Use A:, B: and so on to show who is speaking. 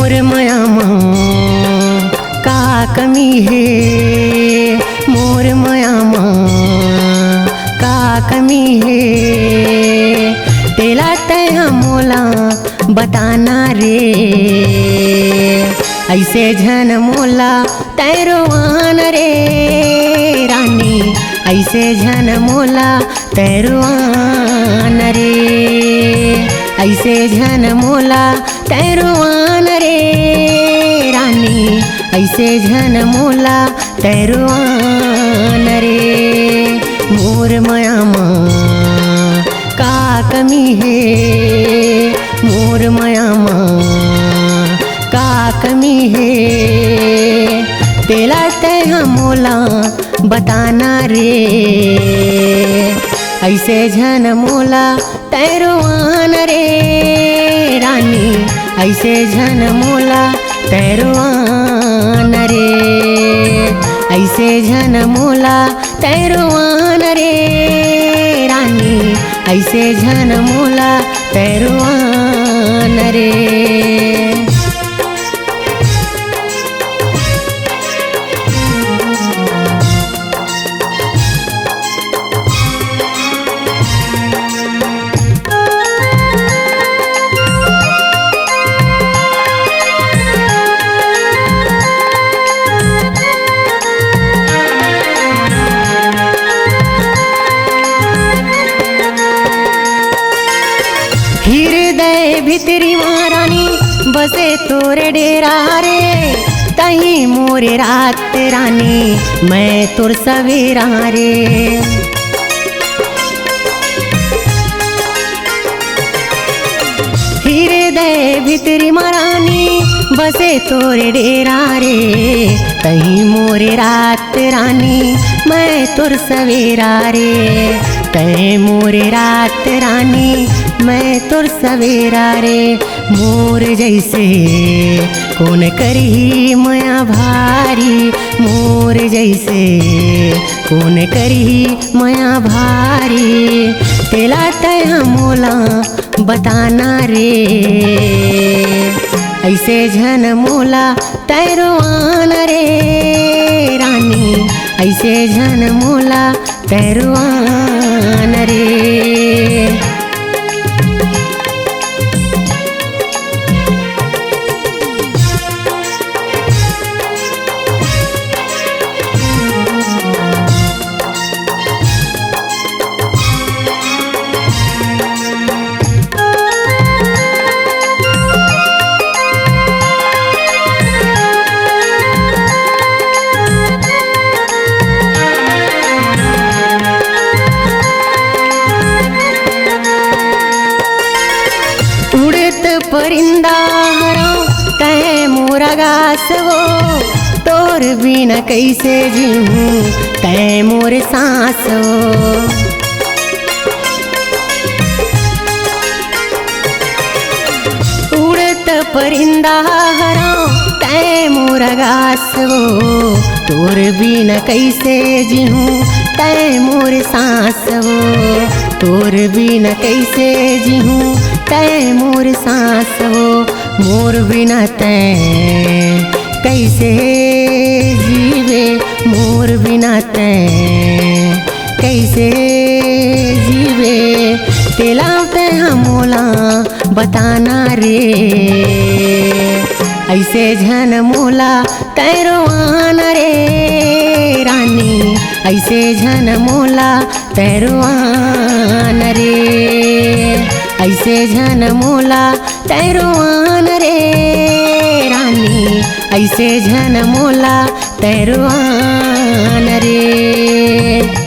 A: मोर माया माँ का कमी है, मोर माया माँ का कमी है, तेला तय मोला बताना रे। ऐसे झन मोला तैरवान रे रानी, ऐसे झन मोला तैरवान रे, ऐसे झन मोला तैरवान रे रानी, ऐसे झन मोला तैरवान रे। मोर माया माँ का कमी है, मोर माया माँ का कमी है, तेला तय मोला बताना रे। ऐसे झन मोला तैरवान रे रानी, ऐसे झन मोला तैरवान रे, ऐसे झन मोला तैरवान रे रानी, ऐसे झन मोला तैरवान रे। हृदय भितरी महारानी बसे तोरे डेरा रे, तही मोरे रात रानी मैं तोर सवेरा रे। हृदय भितरी महारानी बसे तोरे डेरा रे, तही मोरे रात रानी मैं तोर सवेरा रे, तय मोरे रात रानी मैं तोर सवेरा रे। मोर जैसे कौन करही माया भारी, मोर जैसे कौन करही माया भारी, तेला तय मोला बताना रे। ऐसे झन मोला तैरवान रे रानी, ऐसे झन मोला तैरवान रे। परिंदा हरा तय मोरा गास वो, तोर बिना कैसे जीऊँ तय मोर सांस वो। उड़त परिंदा हरा तय मोरा गास वो, तोर बिना कैसे जीऊँ तय मोर सांस वो, तोर बिना कैसे जीऊँ तय मोर सांस वो। मोर बिना तय कैसे जीवे, मोर बिना तय कैसे जीवे, तेला तय मोला बताना रे। ऐसे झन मोला तैरवान रे रानी, ऐसे झन मोला तैरवान रे, ऐसे झन मोला तैरवान रे रानी, ऐसे झन मोला तैरवान रे।